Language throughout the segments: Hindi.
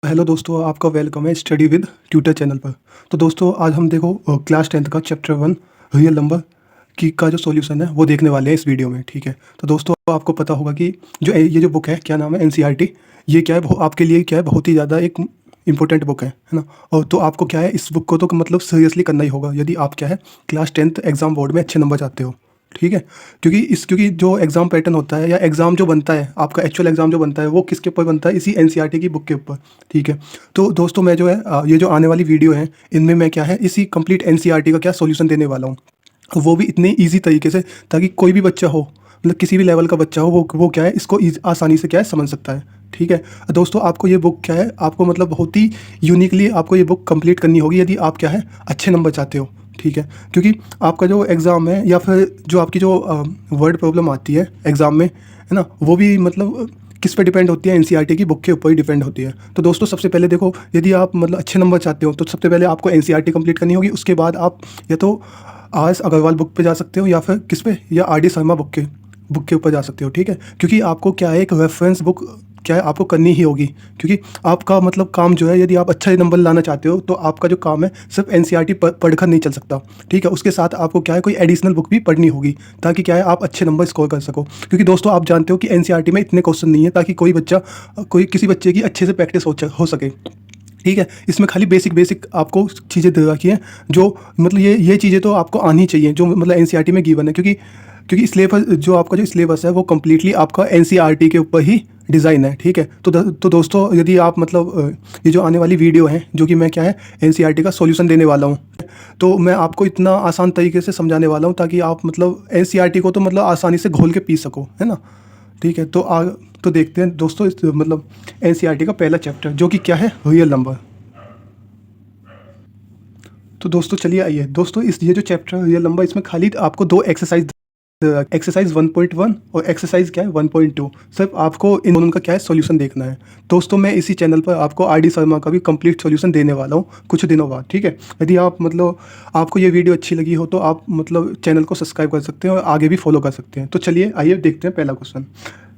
हेलो दोस्तों, आपका वेलकम है स्टडी विद ट्यूटर चैनल पर। तो दोस्तों आज हम देखो क्लास 10th का चैप्टर 1 रियल नंबर की का जो सॉल्यूशन है वो देखने वाले हैं इस वीडियो में। ठीक है, तो दोस्तों आपको पता होगा कि ये जो बुक है क्या नाम है, एनसीईआरटी। ये क्या है, आपके लिए क्या है, बहुत ही ज़्यादा एक इंपॉर्टेंट बुक है ना। और तो आपको क्या है, इस बुक को तो मतलब सीरियसली करना ही होगा यदि आप क्या है क्लास 10th एग्जाम बोर्ड में अच्छे नंबर चाहते हो। ठीक है, क्योंकि जो एग्ज़ाम पैटर्न होता है या एग्ज़ाम जो बनता है, आपका एक्चुअल एग्ज़ाम जो बनता है वो किसके ऊपर बनता है, इसी एनसीईआरटी की बुक के ऊपर। ठीक है, तो दोस्तों मैं जो है ये जो आने वाली वीडियो है इनमें मैं क्या है इसी कंप्लीट एनसीईआरटी का क्या सॉल्यूशन देने वाला हूँ, वो भी इतने ईजी तरीके से ताकि कोई भी बच्चा हो, मतलब किसी भी लेवल का बच्चा हो, वो क्या है इसको आसानी से क्या है समझ सकता है। ठीक है दोस्तों, आपको ये बुक क्या है, आपको मतलब बहुत ही यूनिकली आपको ये बुक कंप्लीट करनी होगी यदि आप क्या है अच्छे नंबर चाहते हो। ठीक है, क्योंकि आपका जो एग्ज़ाम है या फिर जो आपकी जो वर्ड प्रॉब्लम आती है एग्ज़ाम में, है ना, वो भी मतलब किस पे डिपेंड होती है, एनसीईआरटी की बुक के ऊपर ही डिपेंड होती है। तो दोस्तों सबसे पहले देखो, यदि आप मतलब अच्छे नंबर चाहते हो तो सबसे पहले आपको एनसीईआरटी कंप्लीट करनी होगी। उसके बाद आप या तो आर एस अग्रवाल बुक पे जा सकते हो या फिर किस पे, या आर डी शर्मा बुक के ऊपर जा सकते हो। ठीक है, क्योंकि आपको क्या है एक रेफरेंस बुक क्या है आपको करनी ही होगी, क्योंकि आपका मतलब काम जो है, यदि आप अच्छा नंबर लाना चाहते हो तो आपका जो काम है सिर्फ एनसीईआरटी पढ़कर नहीं चल सकता। ठीक है, उसके साथ आपको क्या है कोई एडिशनल बुक भी पढ़नी होगी ताकि क्या है आप अच्छे नंबर स्कोर कर सको। क्योंकि दोस्तों आप जानते हो कि एनसीईआरटी में इतने क्वेश्चन नहीं है ताकि कोई किसी बच्चे की अच्छे से प्रैक्टिस हो सके। ठीक है, इसमें खाली बेसिक आपको चीज़ें दे रखी हैं जो मतलब ये चीज़ें तो आपको आनी चाहिए जो मतलब एनसीईआरटी में गिवन है, क्योंकि सिलेबस जो आपका जो सिलेबस है वो कम्प्लीटली आपका एनसीईआरटी के ऊपर ही डिज़ाइन है। ठीक है, तो दोस्तों यदि आप मतलब ये जो आने वाली वीडियो है जो कि मैं क्या है एनसीईआरटी का सॉल्यूशन देने वाला हूँ, तो मैं आपको इतना आसान तरीके से समझाने वाला हूँ ताकि आप मतलब एनसीईआरटी को तो मतलब आसानी से घोल के पी सको, है ना। ठीक है, तो देखते हैं दोस्तों इस मतलब एनसीईआरटी का पहला चैप्टर जो कि क्या है, रियल नंबर। तो दोस्तों चलिए आइए दोस्तों, इस ये जो चैप्टर है रियल नंबर, इसमें खाली आपको दो एक्सरसाइज 1.1 और एक्सरसाइज क्या है 1.2, सिर्फ आपको इन दोनों का क्या है सॉल्यूशन देखना है। दोस्तों मैं इसी चैनल पर आपको आर डी शर्मा का भी कंप्लीट सॉल्यूशन देने वाला हूँ कुछ दिनों बाद। ठीक है, यदि आप मतलब आपको ये वीडियो अच्छी लगी हो तो आप मतलब चैनल को सब्सक्राइब कर सकते हैं और आगे भी फॉलो कर सकते हैं। तो चलिए आइए देखते हैं पहला क्वेश्चन।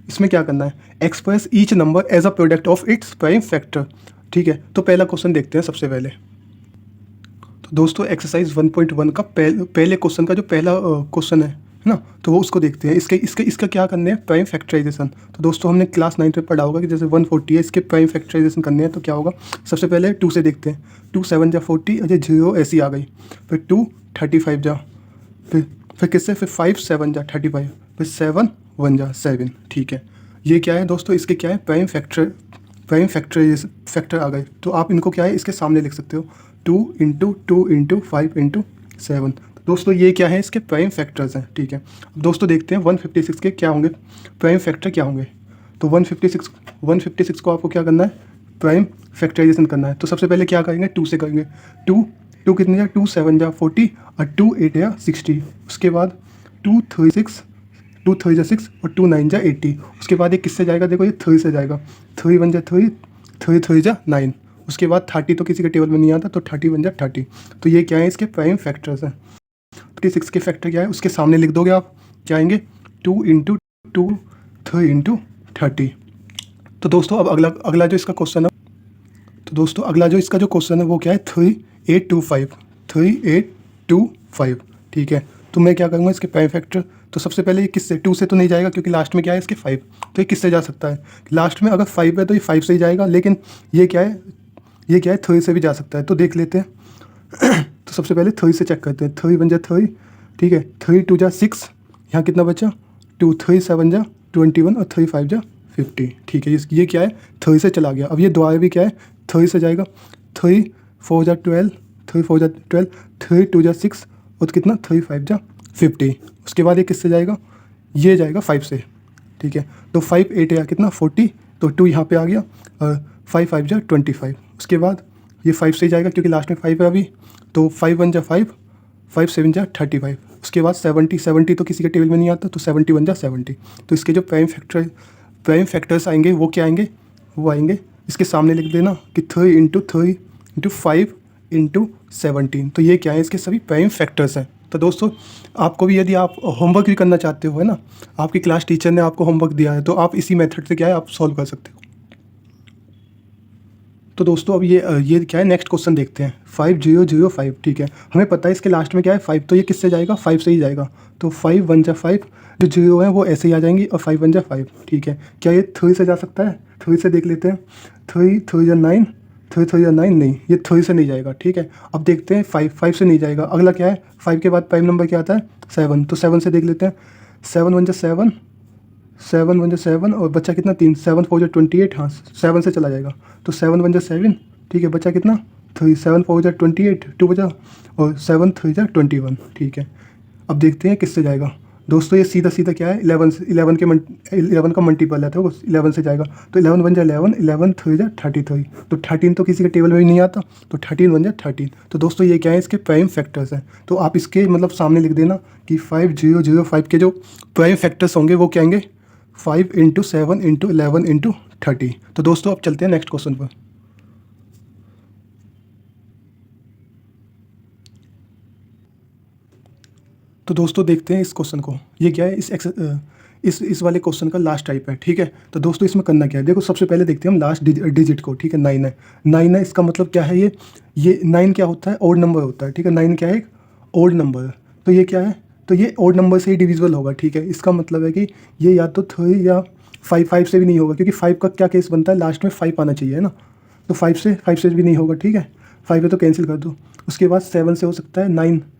इसमें क्या करना है, express each number as a product of its prime factor. ठीक है, तो पहला क्वेश्चन देखते हैं सबसे पहले। तो दोस्तों एक्सरसाइज 1.1 का पहले क्वेश्चन का जो पहला क्वेश्चन है ना, तो वो उसको देखते हैं। इसका क्या करने हैं, प्राइम फैक्टराइजेशन। तो दोस्तों हमने क्लास 9 में पढ़ा होगा कि जैसे 140 है, इसके प्राइम फैक्टराइजेशन करने हैं तो क्या होगा, सबसे पहले 2 से देखते हैं। 2 7 जा 40, अजय 0 ऐसी आ गई, फिर 2 35 जा, फिर किससे, फिर 5 7 जा 35, फिर 7 1 जा 7। ठीक है, ये क्या है दोस्तों, इसके क्या है फैक्टर आ गए। तो आप इनको क्या है इसके सामने लिख सकते हो, 2 × 2 × 5 × 7। दोस्तों ये क्या है, इसके प्राइम फैक्टर्स हैं। ठीक है, अब दोस्तों देखते हैं 156 के क्या होंगे, प्राइम फैक्टर क्या होंगे। तो 156 को आपको क्या करना है, प्राइम फैक्टराइजेशन करना है। तो सबसे पहले क्या करेंगे, 2 से करेंगे। 2 कितने जा, 2 7 जा 40 और 2 8 जा 60। उसके बाद 2 3 6, 2 3 जा 6 और 2 9 जा 80। उसके बाद ये किससे जाएगा, देखो ये 3 से जाएगा, 3 1 जा 3, 3 3 जा 9। उसके बाद 30 तो किसी के टेबल में नहीं आता, तो 30 1 जा 30। तो ये क्या है, इसके प्राइम फैक्टर्स हैं। 36 के फैक्टर क्या है, उसके सामने लिख दोगे आप, क्या आएंगे, 2 × 2 3 × 30। तो दोस्तों अब अगला जो इसका क्वेश्चन है, तो दोस्तों अगला जो इसका जो क्वेश्चन है वो क्या है, 3825। ठीक है, तो मैं क्या करूँगा, इसके प्राइम फैक्टर, तो सबसे पहले ये किससे, 2 से तो नहीं जाएगा क्योंकि लास्ट में क्या है इसके 5। तो ये किससे जा सकता है, लास्ट में अगर 5 है तो ये 5 से ही जाएगा, लेकिन ये क्या है 3 से भी जा सकता है। तो देख लेते हैं। तो सबसे पहले 3 से चेक करते हैं, 3 1 जा 3। ठीक है, 3 2 जा 6, यहाँ कितना बचा, 2 3 7 जा 21 और 3 5 जा 50। ठीक है, ये क्या है 3 से चला गया। अब ये दोबारा भी क्या है 3 से जाएगा, 3 4 जा 12, 3 4 जा 12, 3 2 जा 6 और कितना 3 5 जा 50। उसके बाद ये किससे जाएगा, ये जाएगा 5 से। ठीक है, तो 5 8 या कितना 40, तो 2 यहाँ पे आ गया और 5 5 जा 25। उसके बाद ये 5 से ही जाएगा क्योंकि लास्ट में 5 है अभी, तो 5 1 जा 5, 5 7 जा 35। उसके बाद 70 तो किसी के टेबल में नहीं आता, तो 71 जा 70। तो इसके जो प्राइम फैक्टर्स आएंगे वो क्या आएंगे, वो आएंगे इसके सामने लिख देना कि 3 × 3 × 5 × 17। तो ये क्या है, इसके सभी प्राइम फैक्टर्स हैं। तो दोस्तों आपको भी यदि आप होमवर्क भी करना चाहते हो, है ना, आपकी क्लास टीचर ने आपको होमवर्क दिया है, तो आप इसी मेथड से क्या है आप सॉल्व कर सकते हो। तो दोस्तों अब ये क्या है, नेक्स्ट क्वेश्चन देखते हैं। 5005, ठीक है, हमें पता है इसके लास्ट में क्या है 5, तो ये किससे जाएगा, 5 से ही जाएगा। तो 5 1 जा 5, जो 0 है वो ऐसे ही आ जाएंगी, और 5 1 जा 5, ठीक है। क्या ये 3 से जा सकता है, 3 से देख लेते हैं। 3 3 जा 9, 3 3 जा 9, नहीं ये 3 से नहीं जाएगा, ठीक है। अब देखते हैं 5 से नहीं जाएगा। अगला क्या है, 5 के बाद प्राइम नंबर क्या आता है, 7, तो 7 से देख लेते हैं। 7 1 जा 7, 7 1 जा 7, और बच्चा कितना 3, 7 4 जा 28, हाँ 7 से चला जाएगा। तो 7 1 जा 7, ठीक है, बच्चा कितना 3, 7 4 जा 28, 2 बचा, और 7 3 जा 21, ठीक है। अब देखते हैं किससे जाएगा। दोस्तों ये सीधा सीधा क्या है, 11 का मल्टीपल है, तो 11 से जाएगा। तो 11 1 जा 11, 11 3 जा 33, तो 13 तो किसी के टेबल में भी नहीं आता, तो 13 1 जा 13। तो दोस्तों ये क्या है, इसके प्राइम फैक्टर्स हैं। तो आप इसके मतलब सामने लिख देना कि 5005 के जो प्राइम फैक्टर्स होंगे वो क्या आएंगे, 5 × 7 × 11 × 30। तो दोस्तों अब चलते हैं नेक्स्ट क्वेश्चन पर। तो दोस्तों देखते हैं इस क्वेश्चन को। ये क्या है, इस वाले क्वेश्चन का लास्ट टाइप है, ठीक है। तो दोस्तों इसमें करना क्या है, देखो सबसे पहले देखते हैं हम लास्ट डिजिट को, ठीक है। 9 है, 9 है, इसका मतलब क्या है, ये 9 क्या होता है, ओड नंबर होता है, ठीक है। 9 क्या है, एक ओड नंबर है। तो ये क्या है, तो ये ओड नंबर से ही डिविजिबल होगा, ठीक है। इसका मतलब है कि ये या तो 3 या 5 से भी नहीं होगा, क्योंकि 5 का क्या केस बनता है, लास्ट में 5 आना चाहिए, है ना। तो 5 से भी नहीं होगा, ठीक है। 5 है तो कैंसिल कर दो। उसके बाद 7 से हो सकता है,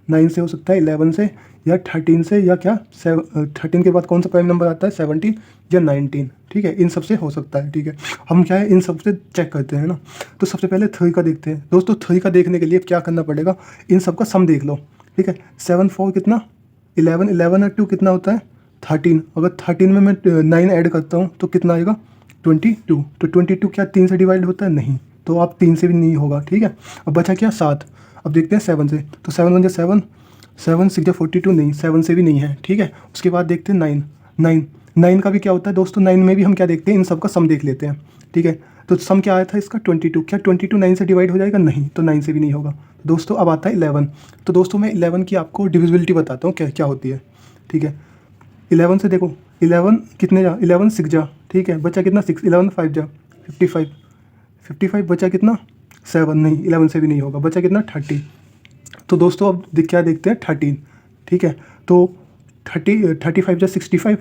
9 से हो सकता है, 11 से, या 13 से, या क्या 13 के बाद कौन सा प्राइम नंबर आता है, 17 या 19, ठीक है। इन सब से हो सकता है, ठीक है। हम क्या है इन सब से चेक करते हैं ना। तो सबसे पहले 3 का देखते हैं। दोस्तों 3 का देखने के लिए क्या करना पड़ेगा, इन सब का सम देख लो, ठीक है। 7 4 कितना 11, 11 और 2 कितना होता है 13। अगर 13 में मैं 9 ऐड करता हूँ तो कितना आएगा 22। तो 22 क्या 3 से डिवाइड होता है, नहीं, तो आप 3 से भी नहीं होगा, ठीक है। अब बचा क्या 7। अब देखते हैं 7 से। तो 7 1 जा 7, 7 6 जा 42, नहीं 7 से भी नहीं है, ठीक है। उसके बाद देखते हैं 9 का भी क्या होता है दोस्तों, 9 में भी हम क्या देखते हैं, इन सब का सम देख लेते हैं, ठीक है। तो सम क्या आया था इसका 22, क्या 22 9 से डिवाइड हो जाएगा, नहीं, तो 9 से भी नहीं होगा। दोस्तों अब आता है 11। तो दोस्तों मैं 11 की आपको डिविजिबिलिटी बताता हूँ क्या क्या होती है, ठीक है। 11 से देखो, 11 कितने जा, 11 6 जा, ठीक है, बचा कितना 6, 11 5 जा 55, 55 बचा कितना 7, नहीं 11 से भी नहीं होगा, बचा कितना 30। तो दोस्तों अब क्या देखते हैं 13, ठीक है। तो 35 जा 65,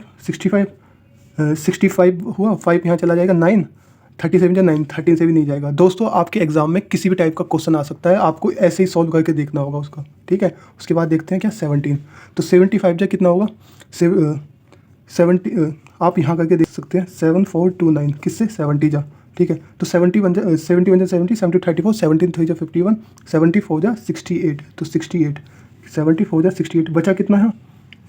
65 हुआ, 5 यहाँ चला जाएगा 9, 37 जा 9, 13 से भी नहीं जाएगा। दोस्तों आपके एग्जाम में किसी भी टाइप का क्वेश्चन आ सकता है, आपको ऐसे ही सॉल्व करके देखना होगा उसका, ठीक है। उसके बाद देखते हैं क्या 17। तो 75 जा कितना होगा 70, आप यहाँ करके देख सकते हैं 7 4 2 9, किससे 70 जा, ठीक है। तो 71 जा 70, 70 34, 17 3 जा 51, 74 जा 68, तो 68, 74 जा 68, बचा कितना है,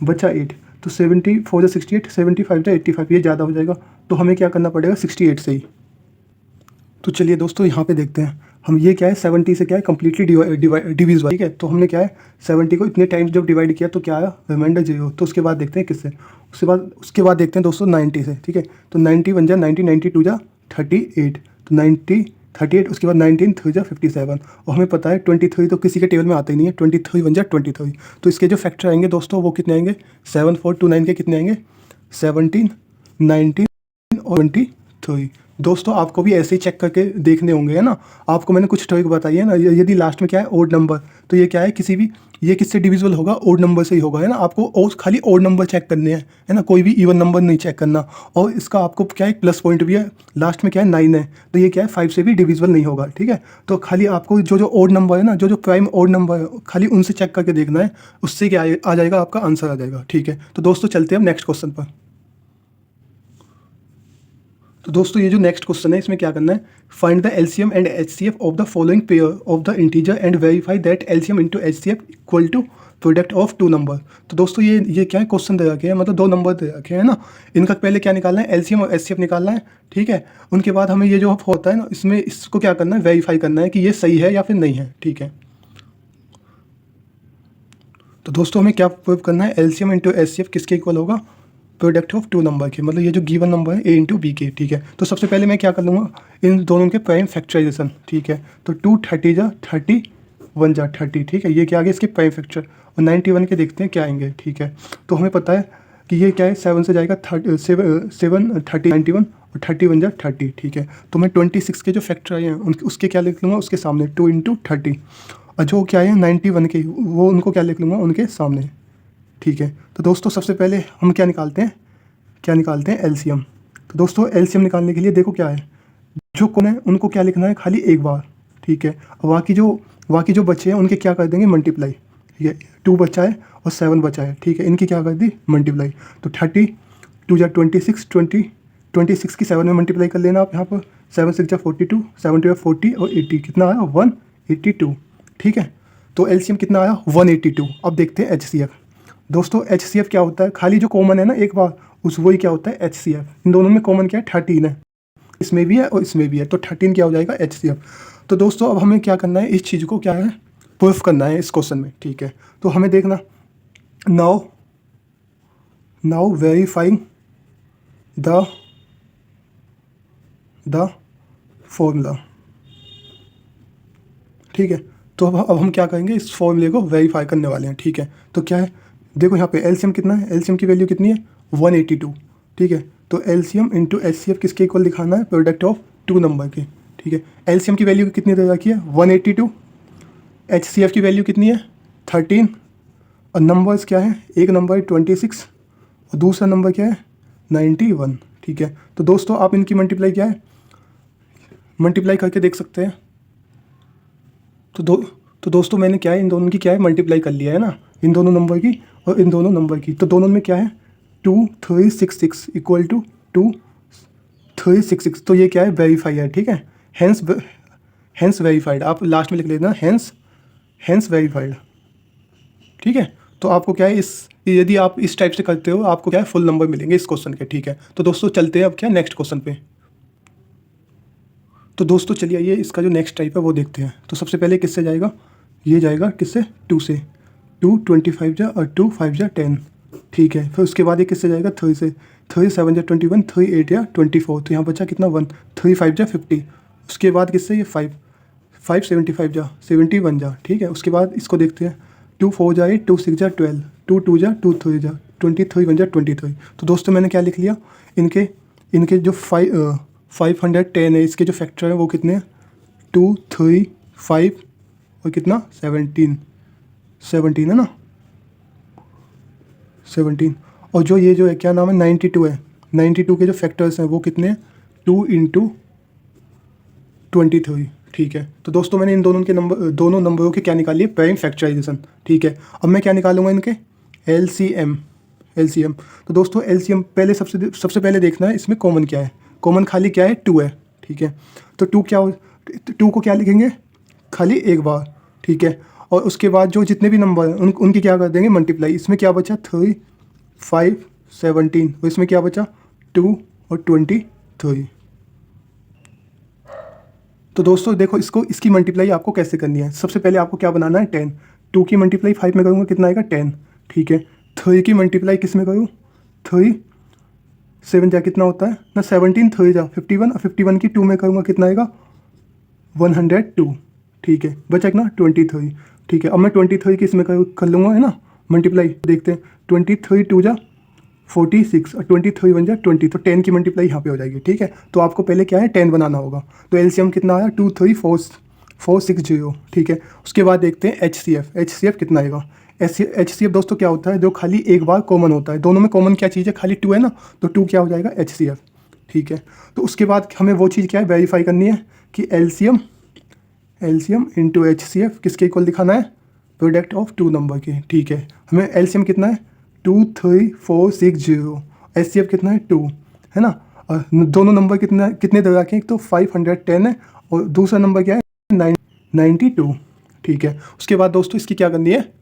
बचा 8। तो 74 जा 68, 75 जा 85, ये ज़्यादा हो जाएगा, तो हमें क्या करना पड़ेगा 68 से ही। तो चलिए दोस्तों यहाँ पे देखते हैं हम, ये क्या है 70 से क्या है कम्प्लीटली डिविजिबल, ठीक है। तो हमने क्या है 70 को इतने टाइम्स जब डिवाइड किया तो क्या आया, रिमाइंडर 0। तो उसके बाद देखते हैं किससे, उसके बाद देखते हैं दोस्तों 90 से, ठीक है। तो 90 1 जा 90, 92 जा 38, तो 90 38, उसके बाद 19 3 जा 57, और हमें पता है 23 तो किसी के टेबल में आता ही नहीं है, 23 1 जा 23। तो इसके जो फैक्टर आएंगे दोस्तों वो कितने आएंगे, 7 4 2 9 के कितने आएंगे 17, 19 और 23। दोस्तों आपको भी ऐसे ही चेक करके देखने होंगे, है ना। आपको मैंने कुछ ट्रिक बताई है ना, यदि लास्ट में क्या है ओड नंबर, तो ये क्या है ये किससे डिविजिबल होगा, ओड नंबर से ही होगा, है ना। आपको और खाली ओड नंबर चेक करने हैं, है ना, कोई भी इवन नंबर नहीं चेक करना। और इसका आपको क्या है प्लस पॉइंट भी है, लास्ट में क्या है 9 है, तो ये क्या है 5 से भी डिविजिबल नहीं होगा, ठीक है। तो खाली आपको जो ओड नंबर है ना, जो प्राइम ओड नंबर है, खाली उनसे चेक करके देखना है, उससे क्या आ जाएगा, आपका आंसर आ जाएगा, ठीक है। तो दोस्तों चलते हैं हम नेक्स्ट क्वेश्चन पर। तो दोस्तों ये जो नेक्स्ट क्वेश्चन है इसमें क्या करना है, find the LCM and HCF of the following pair of the integer and verify that LCM into HCF equal to product of 2 number. तो दोस्तों ये क्या है क्वेश्चन दे रखे हैं, मतलब 2 नंबर दे रखे हैं ना, इनका पहले क्या निकालना है, एलसीएम और एचसीएफ निकालना है, ठीक है। उनके बाद हमें ये जो होता है ना, इसमें इसको क्या करना है, वेरीफाई करना है कि ये सही है या फिर नहीं है, ठीक है। तो दोस्तों हमें क्या प्रूव करना है, एलसीएम इंटू एचसीएफ किसके इक्वल होगा, प्रोडक्ट ऑफ 2 नंबर के, मतलब ये जो गिवन नंबर है ए इंटू बी के, ठीक है। तो सबसे पहले मैं क्या कर लूँगा, इन दोनों के प्राइम फैक्टराइजेशन, ठीक है। तो 2 30 जा 30, 1 जा 30, ठीक है, ये क्या आ गया इसके प्राइम फैक्टर, और 91 के देखते हैं क्या आएंगे, ठीक है। तो हमें पता है कि ये क्या है 7 से जाएगा 7 30 91, और 31 जा 30, ठीक है। तो मैं 26 के जो फैक्टर आए हैं उनके उसके क्या लिख लूँगा, उसके सामने 2 × 30, और जो क्या है 91 के वो उनको क्या लिख लूँगा, उनके सामने, ठीक है। तो दोस्तों सबसे पहले हम क्या निकालते हैं एलसीएम। तो दोस्तों एलसीएम निकालने के लिए देखो क्या है, जो कौन है उनको क्या लिखना है, खाली एक बार, ठीक है। और बाकी जो बच्चे हैं उनके क्या कर देंगे, मल्टीप्लाई, ठीक है। 2 बचा है और 7 बचा है, ठीक है, इनकी क्या कर दी, मल्टीप्लाई। तो 30 2 जा 26, 26 की 7 में मल्टीप्लाई कर लेना आप यहाँ पर, 7 6 जा 42, 7 2 40 और 80, कितना आया 182, ठीक है। तो एलसीएम कितना आया 182। अब देखते हैं एचसीएफ। दोस्तों एचसीएफ क्या होता है, खाली जो कॉमन है ना एक बार उस वही क्या होता है एचसीएफ। इन दोनों में कॉमन क्या है, 13 है, इसमें भी है और इसमें भी है, तो 13 क्या हो जाएगा एचसीएफ। तो दोस्तों अब हमें क्या करना है, इस चीज़ को क्या है प्रूफ करना है इस क्वेश्चन में, ठीक है। तो हमें देखना, नाउ वेरीफाइंग द फॉर्मूला, ठीक है। तो अब हम क्या करेंगे, इस फॉर्मूले को वेरीफाई करने वाले हैं, ठीक है। तो क्या है, देखो यहाँ पे एलसीएम कितना है, एलसीएम की वैल्यू कितनी है 182, ठीक है। तो एलसीएम इंटू एचसीएफ किसके इक्वल दिखाना है, प्रोडक्ट ऑफ 2 नंबर के, ठीक है। एलसीएम की वैल्यू कितनी दे रखी है 182, एचसीएफ की वैल्यू कितनी है 13, और नंबर्स क्या है, एक नंबर 26 और दूसरा नंबर क्या है 91, ठीक है। तो दोस्तों आप इनकी मल्टीप्लाई क्या है, मल्टीप्लाई करके देख सकते हैं। तो दोस्तों मैंने क्या है, इन दोनों की क्या है मल्टीप्लाई कर लिया है ना, इन दोनों नंबर की और इन दोनों नंबर की। तो दोनों में क्या है 2366 इक्वल टू 2366, तो ये क्या है वेरीफाई है, ठीक है। हेंस वेरीफाइड, आप लास्ट में लिख लेना हेंस वेरीफाइड, ठीक है। तो आपको क्या है, यदि आप इस टाइप से करते हो आपको क्या है फुल नंबर मिलेंगे इस क्वेश्चन के, ठीक है। तो दोस्तों चलते हैं अब क्या नेक्स्ट क्वेश्चन पे। तो दोस्तों चलिए आइए इसका जो नेक्स्ट टाइप है वो देखते हैं। तो सबसे पहले किससे जाएगा, ये जाएगा किससे 2 से, 2 25 जा और 2 5 जा 10, ठीक है। फिर उसके बाद ये किससे जाएगा 3 से, 3 7 जा 21, 3 8 जा 24, तो यहाँ बचा कितना 1, 3 5 जा 50, उसके बाद किससे ये 5 75 जा 71 जा, ठीक है। उसके बाद इसको देखते हैं 2 4 जा 8, 2 6 जा 12, 2 2 जा 2 3 जा 23 1 जा 23। तो दोस्तों मैंने क्या लिख लिया, इनके जो 510 है, इसके जो फैक्टर है वो कितने हैं 2 3 5 और कितना 17 है ना 17। और जो ये जो है क्या नाम है 92 है, 92 के जो फैक्टर्स हैं वो कितने हैं 2 × 23, ठीक है। तो दोस्तों मैंने इन दोनों नंबरों के क्या निकाली है, प्राइम फैक्टराइजेशन, ठीक है। अब मैं क्या निकालूंगा इनके एलसीएम। तो दोस्तों एलसीएम पहले सबसे पहले देखना है इसमें कॉमन क्या है, कॉमन खाली क्या है 2 है, ठीक है। तो 2 को क्या लिखेंगे खाली एक बार, ठीक है। और उसके बाद जो जितने भी नंबर हैं उनकी क्या कर देंगे मल्टीप्लाई। इसमें क्या बचा 3 5 17 और इसमें क्या बचा 2 और 23। तो दोस्तों देखो इसकी मल्टीप्लाई आपको कैसे करनी है, सबसे पहले आपको क्या बनाना है 10, 2 की मल्टीप्लाई 5 में करूँगा कितना आएगा 10, ठीक है। 3 की मल्टीप्लाई किस में करूँ, 3 7 जा कितना होता है ना 17, 3 जा 51 और 51 की 2 में करूँगा कितना आएगा 102, ठीक है। बचा कितना 23, ठीक है। अब मैं 23 की इसमें कर लूँगा है ना मल्टीप्लाई, देखते हैं 23 2 जा 46 और 23 1 जा 20, तो 10 की मल्टीप्लाई यहाँ पे हो जाएगी, ठीक है। तो आपको पहले क्या है 10 बनाना होगा। तो एलसीएम कितना आया 23460, ठीक है। उसके बाद देखते हैं एचसीएफ कितना आएगा। एचसीएफ दोस्तों क्या होता है, जो खाली एक बार कॉमन होता है, दोनों में कॉमन क्या चीज़ है खाली 2 है ना, तो 2 क्या हो जाएगा एचसीएफ, ठीक है। तो उसके बाद हमें वो चीज़ क्या है वेरीफाई करनी है कि एलसीएम इंटू एचसीएफ किसके इक्वल दिखाना है, प्रोडक्ट ऑफ 2 नंबर के, ठीक है। हमें एलसीएम कितना है 23460, एचसीएफ कितना है 2 है ना। और दोनों नंबर कितने दे रखे हैं, एक तो 510 है और दूसरा नंबर क्या है 92, ठीक है। उसके बाद दोस्तों इसकी क्या करनी है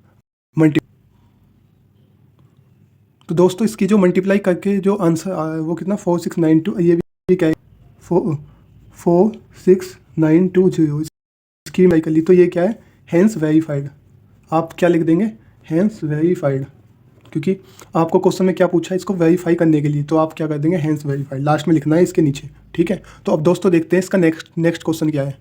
तो दोस्तों इसकी जो मल्टीप्लाई करके जो आंसर आया वो कितना 4692, ये भी क्या है 46920, इसकी मल्टीप्लाई कर ली तो ये क्या है हेंस वेरीफाइड। आप क्या लिख देंगे हेंस वेरीफाइड, क्योंकि आपको क्वेश्चन में क्या पूछा है इसको वेरीफाई करने के लिए, तो आप क्या कर देंगे हेंस वेरीफाइड, लास्ट में लिखना है इसके नीचे, ठीक है। तो अब दोस्तों देखते हैं इसका नेक्स्ट क्वेश्चन क्या है।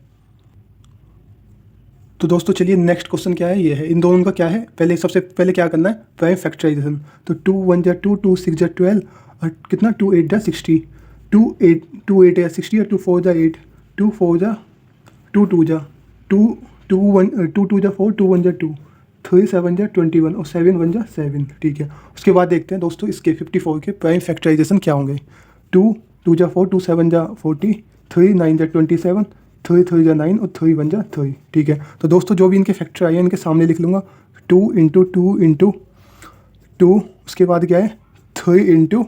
तो दोस्तों चलिए नेक्स्ट क्वेश्चन क्या है, ये है। इन दोनों का क्या है, सबसे पहले क्या करना है प्राइम फैक्टराइजेशन। तो 2 1 जा 2, 2 6 जा 12 और कितना 2 8 जा 60। टू एट या 60 या 2 4 जा 8, 2 4 जा 2 2 जा 2 2 2 जा 4, 2 1 जा 2, 3 7 जा 21 और 7 1 जा 7, ठीक है। उसके बाद देखते हैं दोस्तों इसके 54 के प्राइम फैक्टराइजेशन क्या होंगे। 2 2 जा 4, 2 7 जा 40, 3 9 जा 27, 3 3 जा 9 और 3 1 जा 3, ठीक है। तो दोस्तों जो भी इनके फैक्टर आए हैं इनके सामने लिख लूँगा। 2 इंटू 2 इंटू 2, उसके बाद क्या है 3 इंटू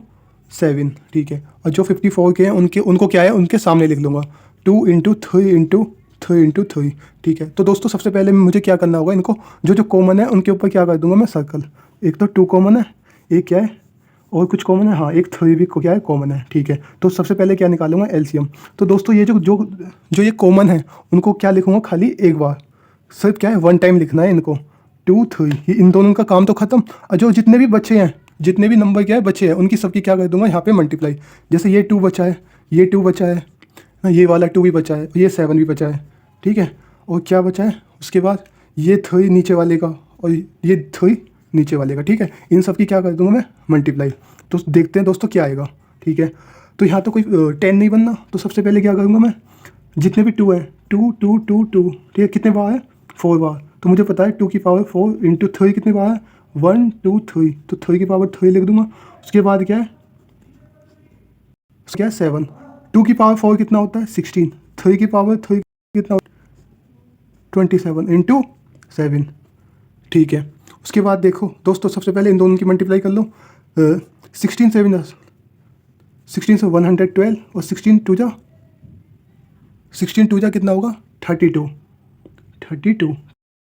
7, ठीक है। और जो 54 के हैं उनको क्या है उनके सामने लिख लूँगा। 2 इंटू 3 इंटू 3 इंटू 3, ठीक है। तो दोस्तों सबसे पहले मुझे क्या करना होगा, इनको जो कॉमन है उनके ऊपर क्या कर दूंगा मैं सर्कल। एक तो 2 कॉमन है, एक क्या है और कुछ कॉमन है, हाँ एक 3 भी क्या है कॉमन है, ठीक है। तो सबसे पहले क्या निकालूंगा एलसीएम। तो दोस्तों ये जो ये कॉमन है उनको क्या लिखूंगा खाली एक बार, सिर्फ क्या है 1 टाइम लिखना है इनको। 2 3, ये इन दोनों का काम तो खत्म। और जो जितने भी बचे हैं, जितने भी नंबर क्या है बचे हैं उनकी सबकी क्या कर दूंगा यहाँ पे मल्टीप्लाई। जैसे ये 2 बचा है, ये 2 बचा है, ये वाला 2 भी बचा है, ये 7 भी बचा है, ठीक है। और क्या बचा है उसके बाद ये 3 नीचे वाले का और ये 3 नीचे वाले का, ठीक है। इन सब की क्या कर दूंगा मैं मल्टीप्लाई। तो देखते हैं दोस्तों क्या आएगा, ठीक है। तो यहाँ तो कोई 10 नहीं बनना, तो सबसे पहले क्या करूँगा मैं, जितने भी 2 है 2 2 2 2, ठीक है। कितने बार है 4 बार, तो मुझे पता है 2 की पावर 4 इंटू 3 कितने बार है 1 2 3, तो 3 की पावर 3 लिख दूंगा। उसके बाद क्या है 7, 2 की पावर 4 कितना होता है 16, 3 की पावर 3 कितना 27 इंटू 7, ठीक है। उसके बाद देखो दोस्तों सबसे पहले इन दोनों की मल्टीप्लाई कर लो। 16 से 112 और 16 2 जा कितना होगा 32,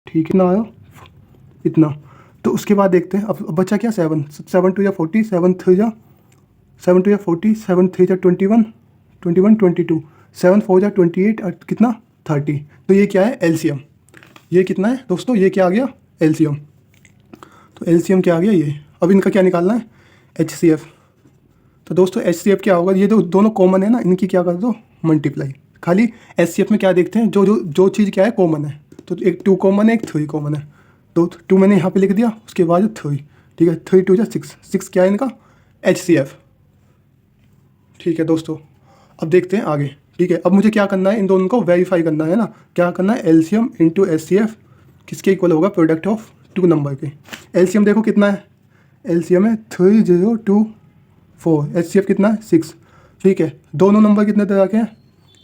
ठीक है ना आया इतना। तो उसके बाद देखते हैं अब बचा क्या 7 2 जा 40, 7 2 जा 40, 7 3 जा 21 22, 7 4 जा 28 और कितना 30। तो ये क्या है एलसीएम, ये कितना है दोस्तों, ये क्या आ गया एलसीएम। तो एलसीएम क्या आ गया ये। अब इनका क्या निकालना है एचसीएफ। तो दोस्तों एचसीएफ क्या होगा, ये दोनों कॉमन है ना, इनकी क्या कर दो मल्टीप्लाई। खाली एचसीएफ में क्या देखते हैं जो चीज़ क्या है कॉमन है। तो एक 2 कॉमन है, एक 3 कॉमन है, तो 2 मैंने यहाँ पे लिख दिया। उसके बाद 3, ठीक है। 3 2 जा 6 क्या है इनका एचसीएफ, ठीक है दोस्तों। अब देखते हैं आगे, ठीक है। अब मुझे क्या करना है इन दोनों को वेरीफाई करना है ना, क्या करना है एलसीएम इंटू एचसीएफ किसके इक्वल होगा प्रोडक्ट ऑफ 2 नंबर के। एलसीएम देखो कितना है, एलसीएम है 3024, एचसीएफ कितना है 6, ठीक है। दोनों नंबर कितने तरह के हैं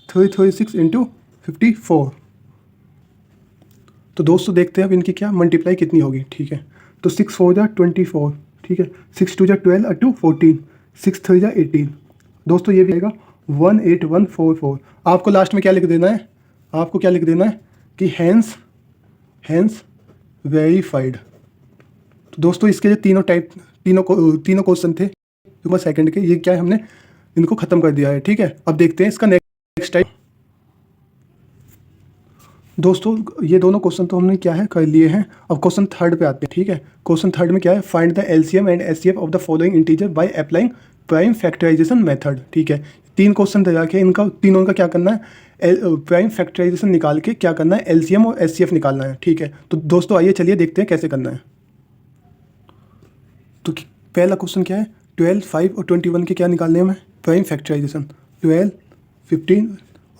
336 इंटू 54। तो दोस्तों देखते हैं अब इनकी क्या मल्टीप्लाई कितनी होगी, ठीक है। तो 6 4 जा 24, ठीक है। 6 2 जा 12 और 2 14, 6 3 जा 18। दोस्तों ये भी आएगा 18144। आपको लास्ट में क्या लिख देना है, आपको क्या लिख देना है कि हैंस वेरीफाइड। तो दोस्तों इसके जो तीनों क्वेश्चन थे सेकंड के, ये क्या है हमने इनको ख़त्म कर दिया है, ठीक है। अब देखते हैं इसका नेक्स्ट टाइप। दोस्तों ये दोनों क्वेश्चन तो हमने क्या है कर लिए हैं। अब क्वेश्चन थर्ड पे आते हैं, ठीक है। क्वेश्चन थर्ड में क्या है, find the LCM and HCF of the following integer by applying prime factorisation method, ठीक है। 3 क्वेश्चन तैयार किए, इनका तीनों का क्या करना है प्राइम फैक्टराइजेशन निकाल के क्या करना है एलसीएम और एचसीएफ निकालना है, ठीक है। तो दोस्तों आइए चलिए देखते हैं कैसे करना है। तो पहला क्वेश्चन क्या है 12 5 और 21 के क्या निकालने हैं हमें प्राइम फैक्टराइजेशन। 12 15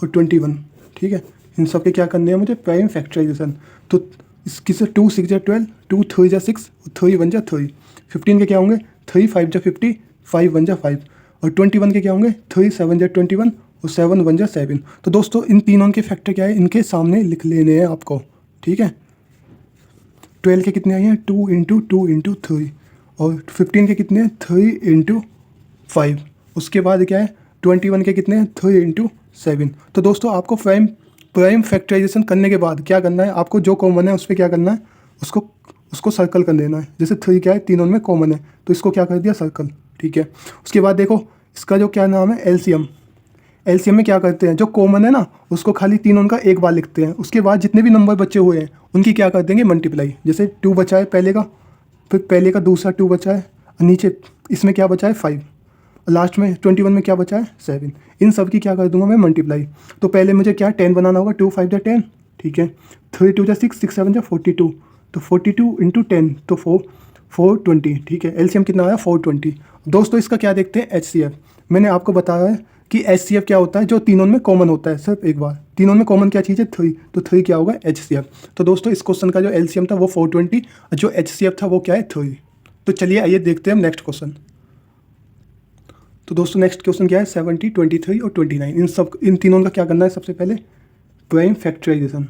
और 21, ठीक है। इन सब के क्या करने हैं मुझे प्राइम फैक्टराइजेशन। तो इसकी से 2 6 जा 12, 2 3 जा 6 और 3 1 जा 3। 15 के क्या होंगे 3 5 जा 50, 5 1 जा 5 और 21 के क्या होंगे 3 7 जा 21 और 7 1 जा 7। तो दोस्तों इन तीनों के फैक्टर क्या है इनके सामने लिख लेने हैं आपको, ठीक है। 12 के कितने आए हैं 2 इंटू 2 इंटू 3 और 15 के कितने हैं 3 इंटू 5। उसके बाद क्या है 21 के कितने हैं 3 इंटू 7। तो दोस्तों आपको प्राइम फैक्टराइजेशन करने के बाद क्या करना है, आपको जो कॉमन है उस पर क्या करना है उसको सर्कल कर देना है। जैसे 3 क्या है तीनों में कॉमन है तो इसको क्या कर दिया सर्कल, ठीक है। उसके बाद देखो इसका जो क्या नाम है एलसीएम में क्या करते हैं जो कॉमन है ना उसको खाली तीनों का एक बार लिखते हैं। उसके बाद जितने भी नंबर बचे हुए हैं उनकी क्या कर देंगे मल्टीप्लाई। जैसे 2 बचा है पहले का, फिर पहले का दूसरा 2 बचा है और नीचे इसमें क्या बचा है 5 और लास्ट में 21 में क्या बचा है 7। इन सब की क्या कर दूंगा मैं मल्टीप्लाई। तो पहले मुझे क्या 10 बनाना होगा 2 5 जा 10, ठीक है। 3 2 जा 6, 6 7 जा 42, तो 42 इंटू 10 तो 420, ठीक है। एलसीएम कितना आया 420। दोस्तों इसका क्या देखते हैं एचसीएफ। मैंने आपको बताया है कि HCF क्या होता है, जो तीनों में कॉमन होता है। सिर्फ एक बार, तीनों में कॉमन क्या चीज़ है, 3, तो 3 क्या होगा, HCF। तो दोस्तों इस क्वेश्चन का जो LCM था वो 420 और जो HCF था वो क्या है, 3। तो चलिए आइए देखते हैं हम नेक्स्ट क्वेश्चन। तो दोस्तों नेक्स्ट क्वेश्चन क्या है, 70, 23 और 29, इन तीनों का क्या करना है। सबसे पहले प्राइम फैक्टराइजेशन,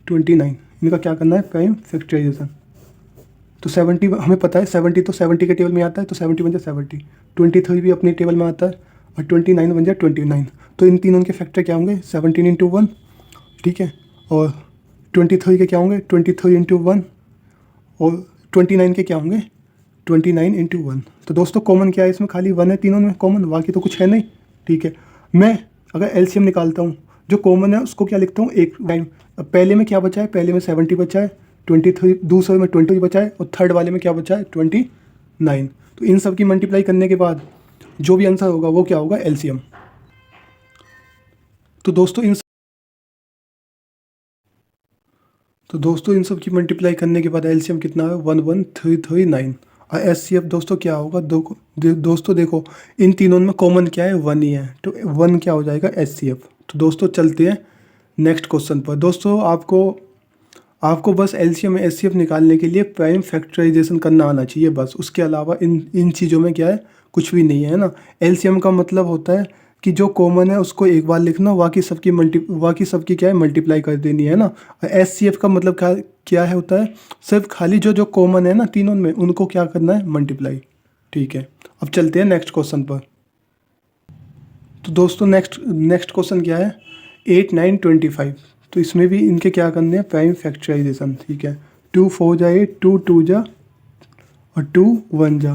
29 इनका क्या करना है, प्राइम फैक्टराइजेशन। तो 70 हमें पता है, 70 तो 70 के टेबल में आता है, तो 70 बन जाए 70, 23 भी अपने टेबल में आता है और 29 बन जाए 29। तो इन तीनों के फैक्टर क्या होंगे, 17 इंटू 1, ठीक है, और 23 के क्या होंगे, 23 इंटू 1, और 29 के क्या होंगे, 29 इंटू 1। तो दोस्तों कॉमन क्या है इसमें, खाली 1 है तीनों में कॉमन, बाकी तो कुछ है नहीं, ठीक है। मैं अगर LCM निकालता हूँ, जो कॉमन है उसको क्या लिखता हूँ, एक टाइम। अब पहले में क्या बचा है, पहले में 70 बचा है, 23 दूसरे में 20 बचा है, और थर्ड वाले में क्या बचा है, 29। तो इन सब की मल्टीप्लाई करने के बाद जो भी आंसर होगा वो क्या होगा, LCM। तो दोस्तों इन सब की मल्टीप्लाई करने के बाद LCM कितना है, 11339। और HCF दोस्तों क्या होगा, दोस्तों देखो इन तीनों में कॉमन क्या है, 1 ही है, तो 1 क्या हो जाएगा, HCF। तो दोस्तों चलते हैं नेक्स्ट क्वेश्चन पर। दोस्तों आपको बस LCM HCF निकालने के लिए प्राइम फैक्टराइजेशन करना आना चाहिए बस, उसके अलावा इन चीज़ों में क्या है, कुछ भी नहीं है ना। LCM का मतलब होता है कि जो कॉमन है उसको एक बार लिखना, बाकी सबकी क्या है, मल्टीप्लाई कर देनी है ना। और HCF का मतलब क्या है, होता है सिर्फ खाली जो कॉमन है ना तीनों में, उनको क्या करना है, मल्टीप्लाई, ठीक है। अब चलते हैं नेक्स्ट क्वेश्चन पर। तो दोस्तों नेक्स्ट क्वेश्चन क्या है, 8, 9, 25। तो इसमें भी इनके क्या करने हैं, प्राइम फैक्टराइजेशन, ठीक है। 2 4 जा 8, 2 2 जा और 2 1 जा,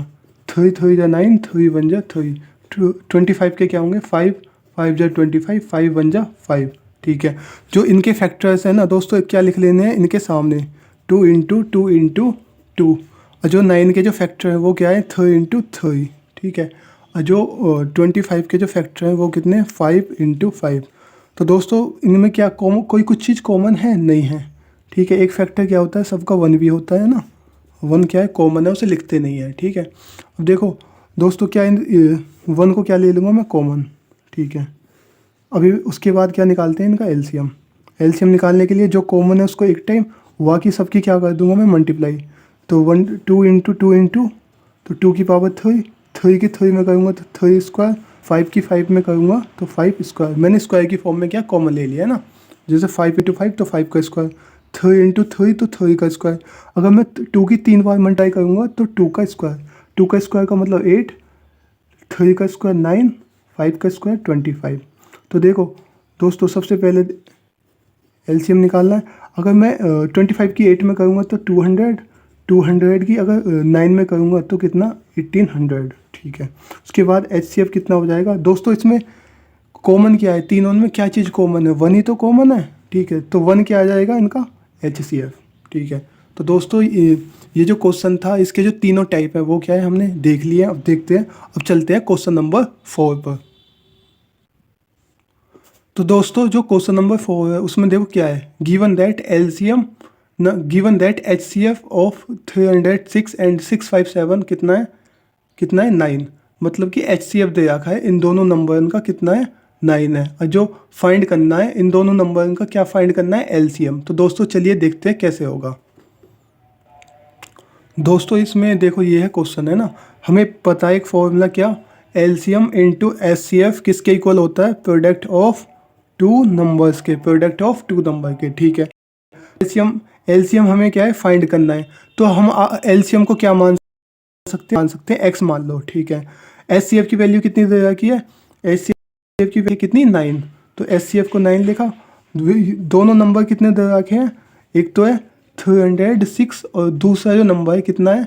3 3 जा 9, 3 1 जा 3, 25 के क्या होंगे, 5 5 जा 25, 5 1 जा 5, ठीक है। जो इनके फैक्टर्स हैं ना दोस्तों, क्या लिख लेने हैं इनके सामने, 2 इंटू 2 इंटू 2। और जो 9 के जो फैक्टर हैं वो क्या है, 3 इंटू 3, ठीक है। और जो 25 के जो फैक्टर हैं वो कितने, 5 इंटू 5। तो दोस्तों इनमें क्या कोई कुछ चीज़ कॉमन है, नहीं है, ठीक है। एक फैक्टर क्या होता है, सबका 1 भी होता है ना, 1 क्या है, कॉमन है, उसे लिखते नहीं है, ठीक है। अब देखो दोस्तों क्या 1 को क्या ले लूँगा मैं, कॉमन, ठीक है। अभी उसके बाद क्या निकालते हैं इनका, LCM निकालने के लिए जो कॉमन है उसको एक टाइम, बाकी सबकी क्या कर दूंगा मैं, मल्टीप्लाई। तो 1 2 इंटू 2 इंटू, तो 2 की पावर 3, 3 की 3 में करूँगा तो 3 स्क्वायर, 5 की 5 में करूँगा तो 5 स्क्वायर। मैंने स्क्वायर की फॉर्म में क्या कॉमन ले लिया है ना, जैसे 5 इंटू 5 तो 5 का स्क्वायर, 3 इंटू 3 तो 3 का स्क्वायर। अगर मैं 2 की 3 बार मल्टीप्लाई करूँगा तो 2 का स्क्वायर, 2 का स्क्वायर का मतलब 8, 3 का स्क्वायर 9, 5 का स्क्वायर 25। तो देखो दोस्तों सबसे पहले LCM निकालना है। अगर मैं 25 की 8 में करूँगा तो 200, 200 की अगर 9 में करूँगा तो कितना, 1800, ठीक है। उसके बाद HCF कितना हो जाएगा दोस्तों, इसमें कॉमन क्या है, तीनों में क्या चीज़ कॉमन है, 1 ही तो कॉमन है, ठीक है। तो 1 क्या आ जाएगा इनका, HCF, ठीक है। तो दोस्तों ये जो क्वेश्चन था इसके जो तीनों टाइप है वो क्या है, हमने देख लिए। अब देखते हैं, अब चलते हैं क्वेश्चन नंबर 4 पर। तो दोस्तों जो क्वेश्चन नंबर 4 है उसमें देखो क्या है, given that HCF of 306 and 657 कितना है 9। मतलब कि HCF दे रखा है, इन दोनों नंबर का कितना है, 9 है। और जो फाइंड करना है इन दोनों नंबर का, क्या फाइंड करना है, LCM। तो दोस्तों चलिए देखते हैं कैसे होगा। दोस्तों इसमें देखो ये है क्वेश्चन है ना, हमें पता है एक फॉर्मूला क्या, LCM इंटू HCF किसके इक्वल होता है, प्रोडक्ट ऑफ टू नंबर्स के, प्रोडक्ट ऑफ टू नंबर के, ठीक है। LCM हमें क्या है, फाइंड करना है। तो हम LCM को क्या मान सकते हैं, x मान लो, ठीक है। HCF की वैल्यू कितनी दे रखी है, HCF की वैल्यू कितनी, 9। तो HCF को 9 लिखा। दोनों नंबर कितने दे रखे हैं, एक तो है 306 और दूसरा जो नंबर है कितना है,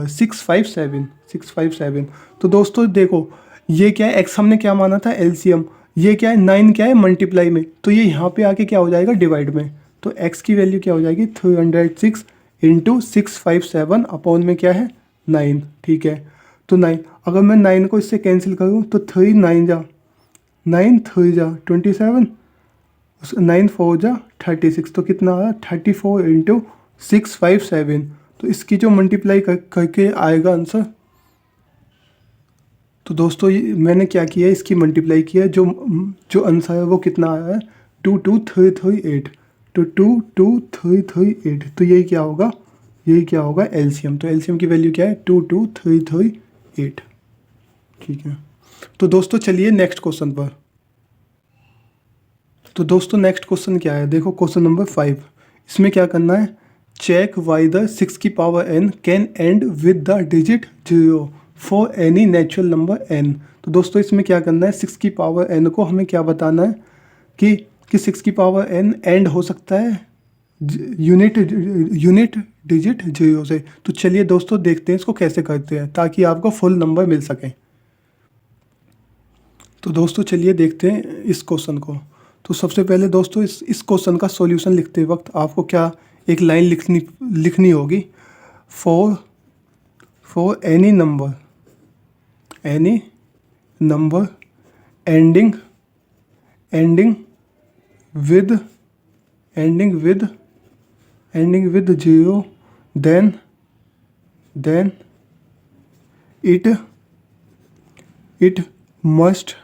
657। तो दोस्तों देखो ये क्या है, x हमने क्या माना था, LCM, ये क्या है 9 क्या है, मल्टीप्लाई में, तो ये यहाँ पे आके क्या हो जाएगा, डिवाइड में। तो x की वैल्यू क्या हो जाएगी, 306 इंटू 657 अपॉन में क्या है, 9, ठीक है। तो 9, अगर मैं 9 को इससे कैंसिल करूँ तो 3 9 जा 9, 3 जा 27, 9 4 जा 36, तो कितना आया, 34 इंटू 657। तो इसकी जो मल्टीप्लाई करके आएगा आंसर, तो दोस्तों ये मैंने क्या किया है, इसकी मल्टीप्लाई किया है, जो आंसर है वो कितना आया है 2238, तो 2238, तो यही क्या होगा, यही क्या होगा एलसीएम। तो एलसीएम की वैल्यू क्या है 22338। ठीक है, तो दोस्तों चलिए नेक्स्ट क्वेश्चन पर। तो दोस्तों नेक्स्ट क्वेश्चन क्या है, देखो क्वेश्चन नंबर 5। इसमें क्या करना है, चेक वाई द 6 की power n can and with the digit 0 for any natural number n। तो दोस्तों इसमें क्या करना है, 6 की पावर n को हमें क्या बताना है कि 6 की पावर n एंड हो सकता है यूनिट डिजिट 0 से। तो चलिए दोस्तों देखते हैं इसको कैसे करते हैं ताकि आपको फुल नंबर मिल सके। तो दोस्तों चलिए देखते हैं इस क्वेश्चन को। तो सबसे पहले दोस्तों इस क्वेश्चन का सॉल्यूशन लिखते वक्त आपको क्या एक लाइन लिखनी होगी, for any number ending with 0 then it must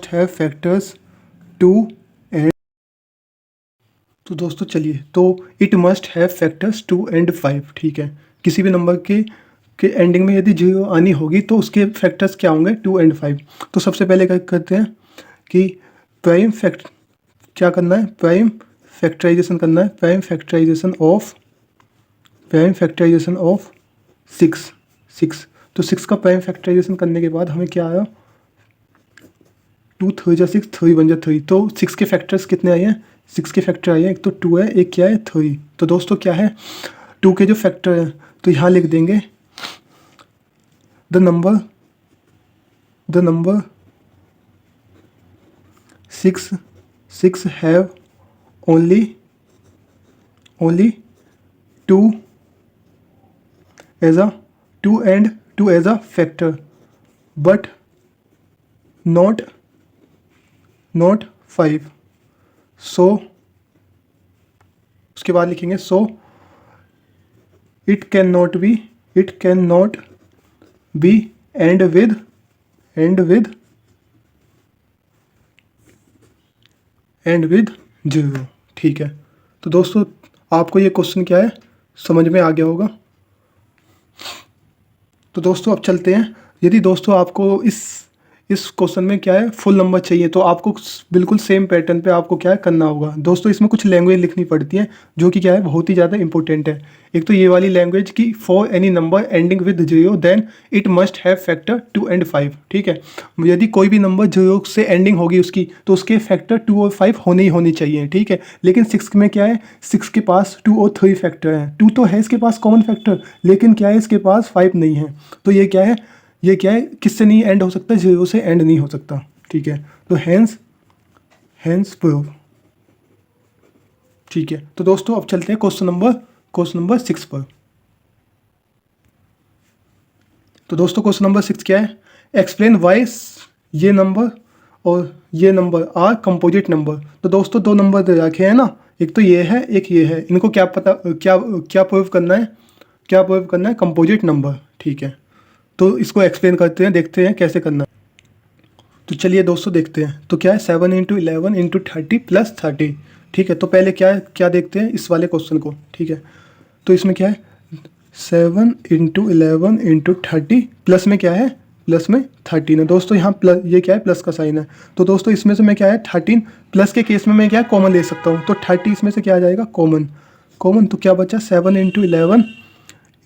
have factors 2 and। तो दोस्तों चलिए, तो it must have factors 2 and 5। ठीक है, किसी भी नंबर के एंडिंग में यदि 0 आनी होगी तो उसके फैक्टर्स क्या होंगे 2 and 5। तो सबसे पहले क्या करते हैं कि प्राइम फैक्टराइजेशन करना है, प्राइम फैक्टराइजेशन ऑफ 6। तो 6 का प्राइम फैक्टराइजेशन करने के बाद हमें क्या आया 2 3 जा 6, 3 1 जा 3। तो 6 के फैक्टर्स कितने आए हैं, 6 के फैक्टर आए हैं, एक तो 2 है, एक क्या है 3। तो दोस्तों क्या है 2 के जो फैक्टर हैं तो यहाँ लिख देंगे the number 6 have only 2 as a factor but not 5। So उसके बाद लिखेंगे so it can not be end with 0। ठीक है, तो दोस्तों आपको ये क्वेश्चन क्या है समझ में आ गया होगा। तो दोस्तों अब चलते हैं, यदि दोस्तों आपको इस क्वेश्चन में क्या है फुल नंबर चाहिए तो आपको बिल्कुल सेम पैटर्न पे आपको क्या है करना होगा। दोस्तों इसमें कुछ लैंग्वेज लिखनी पड़ती है जो कि क्या है बहुत ही ज़्यादा इंपॉर्टेंट है। एक तो ये वाली लैंग्वेज की for any number ending with 0 then it must have factor 2 and 5। ठीक है, यदि कोई भी नंबर 0 से एंडिंग होगी उसकी तो उसके फैक्टर 2 और 5 होनी चाहिए। ठीक है, लेकिन 6 में क्या है, 6 के पास 2 और 3 फैक्टर हैं। 2 तो है इसके पास कॉमन फैक्टर, लेकिन क्या है इसके पास 5 नहीं है। तो ये क्या है किससे नहीं एंड हो सकता, 0 से एंड नहीं हो सकता। ठीक है, तो हैंस प्रूव। ठीक है, तो दोस्तों अब चलते हैं क्वेश्चन नंबर 6 पर। तो दोस्तों क्वेश्चन नंबर 6 क्या है, एक्सप्लेन वाई ये नंबर और ये नंबर आर कंपोजिट नंबर। तो दोस्तों दो नंबर दे रखे हैं ना, एक तो ये है एक ये है, इनको क्या प्रूव करना है कंपोजिट नंबर। ठीक है, तो इसको एक्सप्लेन करते हैं, देखते हैं कैसे करना है। तो चलिए दोस्तों देखते हैं। तो क्या है 7 × 11 × 30 + 30। ठीक है, तो पहले क्या देखते हैं इस वाले क्वेश्चन को। ठीक है, तो इसमें क्या है 7 × 11 × 30 प्लस में क्या है, प्लस में 13 है। दोस्तों यहाँ प्लस, ये क्या है प्लस का साइन है। तो दोस्तों इसमें से मैं क्या है 13 प्लस के केस में मैं क्या कॉमन ले सकता हूँ। तो 30 इसमें से क्या आ जाएगा कॉमन। तो क्या बचा 7 × 11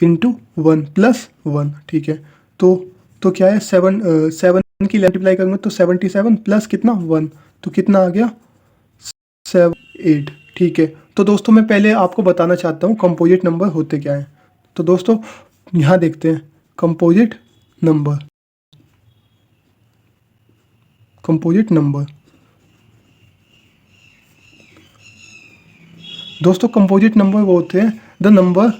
× 1 + 1। ठीक है, तो क्या है 7 की मल्टीप्लाई करूँगा तो 77 प्लस कितना 1, तो कितना आ गया 7 8। ठीक है, तो दोस्तों मैं पहले आपको बताना चाहता हूँ कंपोजिट नंबर होते क्या हैं। तो दोस्तों यहाँ देखते हैं कंपोजिट नंबर। दोस्तों कंपोजिट नंबर वो होते हैं द नंबर,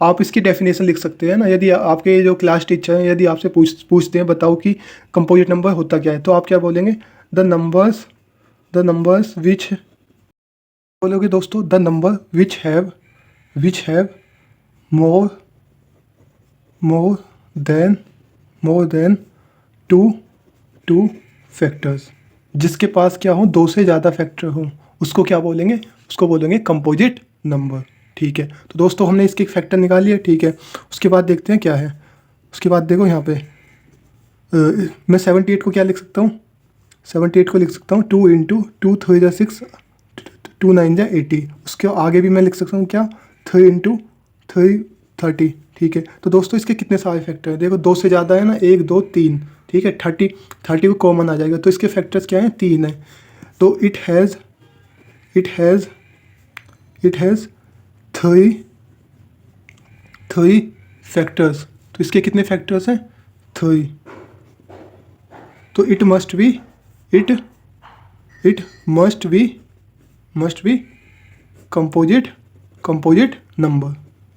आप इसकी डेफिनेशन लिख सकते हैं ना। यदि आपके जो क्लास टीचर हैं यदि आपसे पूछते हैं बताओ कि कंपोजिट नंबर होता क्या है, तो आप क्या बोलेंगे द नंबर्स विच, बोलोगे दोस्तों the number which have which have more than two factors, जिसके पास क्या हो, दो से ज़्यादा फैक्टर हो, उसको क्या बोलेंगे, उसको बोलेंगे कंपोजिट नंबर। ठीक है, तो दोस्तों हमने इसके फैक्टर निकाल लिए। ठीक है, उसके बाद देखते हैं क्या है। उसके बाद देखो यहाँ पे मैं 78 को क्या लिख सकता हूँ, 78 को लिख सकता हूँ 2 इंटू 2 3 जा 6, 2 9 जा 80। उसके आगे भी मैं लिख सकता हूँ क्या, 3 इंटू 3 30। ठीक है, तो दोस्तों इसके कितने सारे फैक्टर हैं, देखो 2 से ज़्यादा है ना, 1 2 3। ठीक है, 30 को कॉमन आ जाएगा, तो इसके फैक्टर्स क्या हैं, 3 है। तो इट हैज़ 3 फैक्टर्स। तो इसके कितने फैक्टर्स हैं, 3। तो it must be composite number.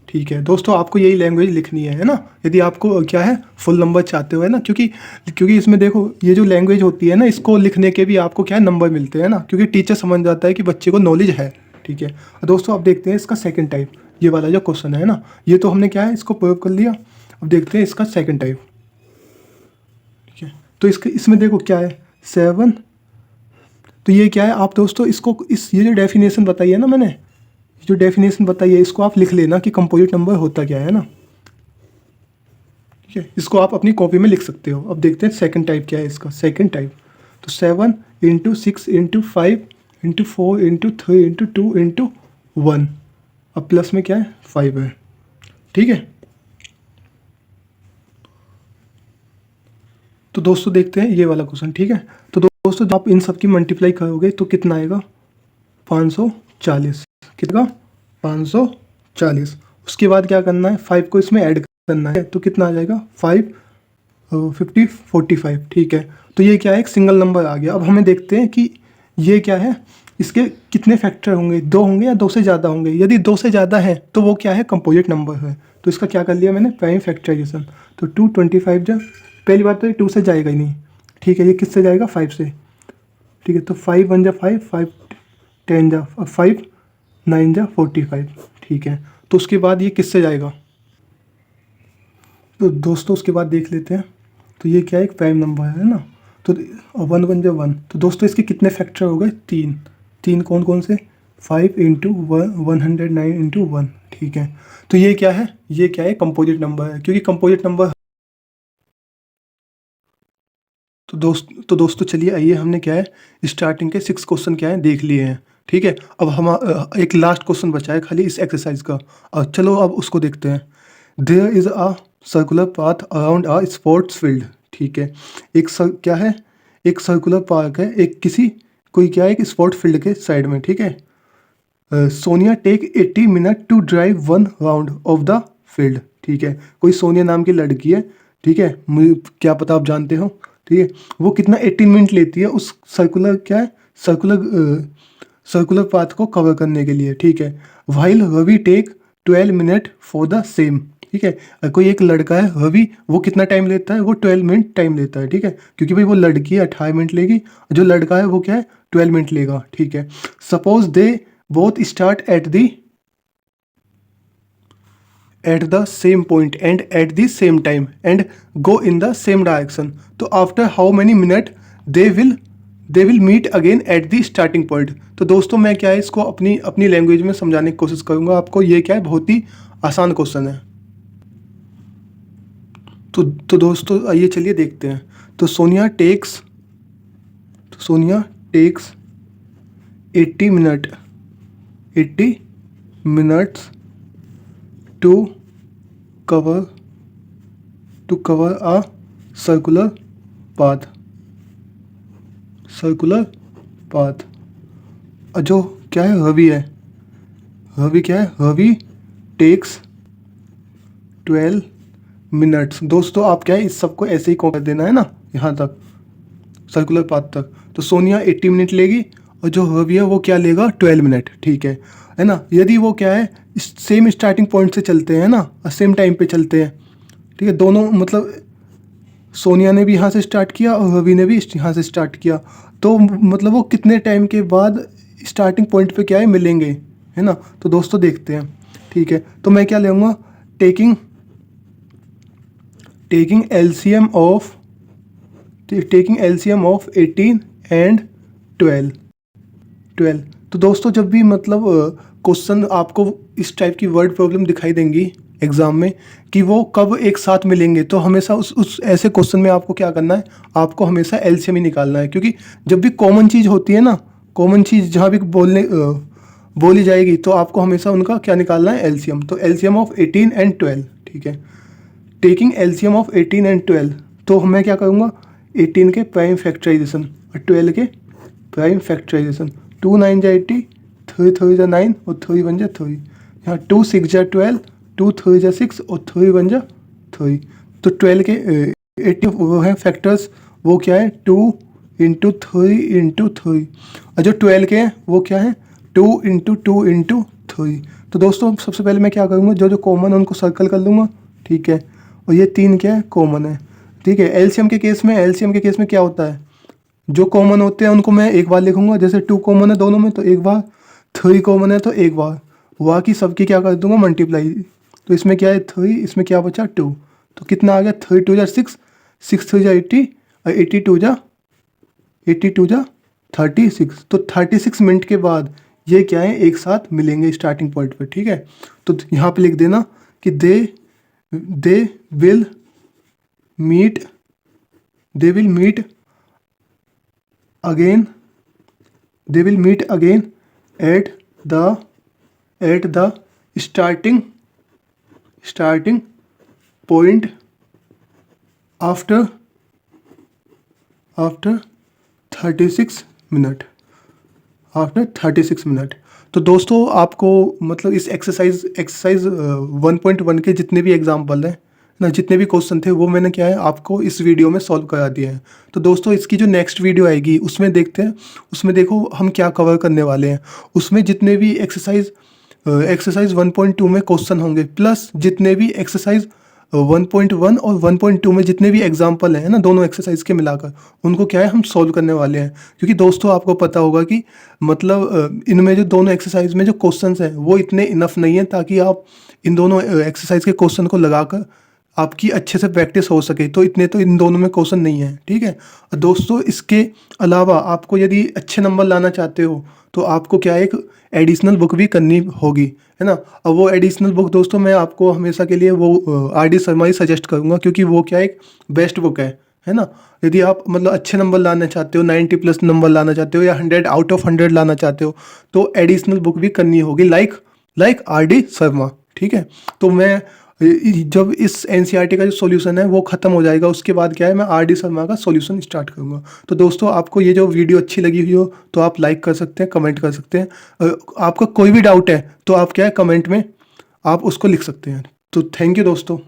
ठीक है दोस्तों, आपको यही लैंग्वेज लिखनी है ना, यदि आपको क्या है फुल नंबर चाहते हो, है ना, क्योंकि इसमें देखो ये जो लैंग्वेज होती है ना, इसको लिखने के भी आपको क्या है नंबर मिलते हैं ना, क्योंकि टीचर समझ जाता है कि बच्चे को नॉलेज है। ठीक है, दोस्तों अब देखते हैं इसका सेकंड टाइप, ये वाला जो क्वेश्चन है ना, ये तो हमने क्या है इसको प्रूव कर लिया। अब देखते हैं इसका सेकंड टाइप। ठीक है, तो इसमें देखो क्या है 7। तो ये क्या है, आप दोस्तों इसको ये जो डेफिनेशन बताई है ना मैंने, जो डेफिनेशन बताई है, इसको आप लिख लेना कि कंपोजिट नंबर होता क्या है ना। ठीक है, इसको आप अपनी कॉपी में लिख सकते हो। अब देखते हैं सेकंड टाइप क्या है इसका। सेकंड टाइप तो 7 into 6 into 5 into 4 into 3 into 2 into 1। अब प्लस में क्या है 5 है। ठीक है, तो दोस्तों देखते हैं ये वाला क्वेश्चन। ठीक है, तो दोस्तों जब आप इन सब की मल्टीप्लाई करोगे तो कितना आएगा, 540। कितना, 540। उसके बाद क्या करना है, 5 को इसमें ऐड करना है, तो कितना आ जाएगा 5 50 45। ठीक है, तो ये क्या है एक सिंगल नंबर आ गया। अब हमें देखते हैं कि ये क्या है, इसके कितने फैक्टर होंगे, 2 होंगे या 2 से ज़्यादा होंगे। यदि 2 से ज़्यादा है तो वो क्या है कंपोजिट नंबर है। तो इसका क्या कर लिया मैंने, प्राइम फैक्टराइजेशन। तो 225 जब पहली बात तो ये 2 से जाएगा ही नहीं। ठीक है, ये किससे जाएगा, 5 से। ठीक है, तो 5 1 जा 5, 5 10 जा 5 9 जा 45। ठीक है, तो उसके बाद ये किससे जाएगा, तो दोस्तों उसके बाद देख लेते हैं। तो ये क्या है एक प्राइम नंबर है ना, तो 1 1 जा 1। तो दोस्तों इसके कितने फैक्टर हो गए, 3 कौन कौन से, 5 इंटू 109 इंटू 1। ठीक है, तो ये क्या है कंपोजिट नंबर है, क्योंकि कंपोजिट नंबर। तो दोस्तों चलिए आइए, हमने क्या है स्टार्टिंग के 6 क्वेश्चन क्या है देख लिए हैं। ठीक है, अब हम एक लास्ट क्वेश्चन बचा है खाली इस एक्सरसाइज का, और चलो अब उसको देखते हैं। There is a circular path around a sports field. ठीक है, क्या है, एक सर्कुलर पार्क है, कोई क्या है एक स्पोर्ट फील्ड के साइड में। ठीक है, Sonia take 80 minute to drive 1 round of the field. ठीक है, कोई सोनिया नाम की लड़की है। ठीक है, मुझे क्या पता आप जानते हो। ठीक है, वो कितना 18 मिनट लेती है उस सर्कुलर पाथ को कवर करने के लिए। ठीक है, while Ravi take 12 minute for the same. ठीक है, कोई एक लड़का है रवि, वो कितना टाइम लेता है, वो 12 मिनट टाइम लेता है। ठीक है, क्योंकि भाई वो लड़की है 18 मिनट लेगी, जो लड़का है वो क्या है 12 मिनट लेगा। ठीक है, suppose they both start at the same point and at the same time and go in the same direction. तो after how many minute they will meet again at the starting point. तो दोस्तों मैं क्या है इसको अपनी लैंग्वेज में समझाने की कोशिश करूँगा आपको। ये क्या है बहुत ही आसान क्वेश्चन है। तो दोस्तों आइए चलिए देखते हैं। तो Sonia takes 80 minutes to cover a circular path। जो क्या है रवि टेक्स 12 मिनट्स। दोस्तों आप क्या है इस सबको ऐसे ही कर देना है ना, यहाँ तक सर्कुलर पाथ तक। तो सोनिया 80 मिनट लेगी और जो रवि है वो क्या लेगा 12 मिनट। ठीक है ना, यदि वो क्या है सेम स्टार्टिंग पॉइंट से चलते हैं ना और सेम टाइम पे चलते हैं। ठीक है, दोनों मतलब सोनिया ने भी यहाँ से स्टार्ट किया और रवि ने भी यहाँ से स्टार्ट किया, तो मतलब वो कितने टाइम के बाद स्टार्टिंग पॉइंट पे क्या है मिलेंगे, है ना। तो दोस्तों देखते हैं। ठीक है। तो मैं क्या लेऊँगा, टेकिंग एलसीएम ऑफ 18 एंड 12। तो दोस्तों जब भी मतलब क्वेश्चन आपको इस टाइप की वर्ड प्रॉब्लम दिखाई देंगी एग्जाम में कि वो कब एक साथ मिलेंगे, तो हमेशा उस ऐसे क्वेश्चन में आपको क्या करना है, आपको हमेशा एलसीएम ही निकालना है। क्योंकि जब भी कॉमन चीज़ होती है ना, कॉमन चीज़ जहाँ भी बोली जाएगी, तो आपको हमेशा उनका क्या निकालना है, एलसीएम। तो एलसीएम ऑफ 18 एंड 12, ठीक है। टेकिंग एलसीएम ऑफ 18 एंड 12, तो मैं क्या करूँगा, 18 के प्राइम फैक्टराइजेशन और 12 के प्राइम फैक्टराइजेशन। 2 9 जा 80, 3 3 जा 9 और 3 1 जा 3। यहाँ 2 6 जा 12, 2 3 जा 6 और 3 1 जा 3। तो 12 के 80 वो है फैक्टर्स, वो क्या है, 2 इंटू 3 इंटू 3। और जो 12 के हैं वो क्या है, 2 इंटू 2 इंटू 3। तो दोस्तों सबसे पहले मैं क्या करूँगा, जो जो कॉमन है उनको सर्कल कर लूँगा, ठीक है। और ये 3 क्या है, कॉमन है, ठीक है। एलसीएम के केस में क्या होता है, जो कॉमन होते हैं उनको मैं एक बार लिखूंगा। जैसे 2 कॉमन है दोनों में तो एक बार, 3 कॉमन है तो एक बार, बाकी सबकी क्या कर दूंगा, मल्टीप्लाई। तो इसमें क्या है 3, इसमें क्या बचा 2, तो कितना आ गया, 3 2 जा 6, 6 3 जा 80 और 82 जा 36। तो 36 मिनट के बाद ये क्या है, एक साथ मिलेंगे स्टार्टिंग पॉइंट पे, ठीक है। तो यहाँ पे लिख देना कि they will meet again at the starting point after 36 minute. तो दोस्तों आपको मतलब इस एक्सरसाइज 1.1 के जितने भी एग्जाम्पल हैं ना, जितने भी क्वेश्चन थे, वो मैंने क्या है आपको इस वीडियो में सॉल्व करा दिया है। तो दोस्तों इसकी जो नेक्स्ट वीडियो आएगी उसमें देखते हैं, उसमें देखो हम क्या कवर करने वाले हैं। उसमें जितने भी एक्सरसाइज 1.2 में क्वेश्चन होंगे, प्लस जितने भी एक्सरसाइज 1.1 और 1.2 में जितने भी एग्जाम्पल हैं ना, दोनों एक्सरसाइज के मिलाकर, उनको क्या है हम सॉल्व करने वाले हैं। क्योंकि दोस्तों आपको पता होगा कि मतलब इनमें जो दोनों एक्सरसाइज में जो क्वेश्चंस हैं वो इतने इनफ नहीं है ताकि आप इन दोनों एक्सरसाइज के क्वेश्चन को लगाकर आपकी अच्छे से प्रैक्टिस हो सके। तो इतने तो इन दोनों में क्वेश्चन नहीं है, ठीक है। और दोस्तों इसके अलावा आपको यदि अच्छे नंबर लाना चाहते हो तो आपको क्या एक एडिशनल बुक भी करनी होगी, है ना। और वो एडिशनल बुक दोस्तों मैं आपको हमेशा के लिए वो आर.डी. शर्मा ही सजेस्ट करूँगा, क्योंकि वो क्या एक बेस्ट बुक है ना। यदि आप मतलब अच्छे नंबर लाना चाहते हो, 90+ नंबर लाना चाहते हो या 100 आउट ऑफ 100 लाना चाहते हो, तो एडिशनल बुक भी करनी होगी, लाइक आर.डी. शर्मा, ठीक है। तो मैं जब इस एनसीईआरटी का जो सॉल्यूशन है वो ख़त्म हो जाएगा, उसके बाद क्या है मैं आर.डी. शर्मा का सॉल्यूशन स्टार्ट करूँगा। तो दोस्तों आपको ये जो वीडियो अच्छी लगी हुई हो तो आप लाइक कर सकते हैं, कमेंट कर सकते हैं। आपका कोई भी डाउट है तो आप क्या है कमेंट में आप उसको लिख सकते हैं। तो थैंक यू दोस्तों।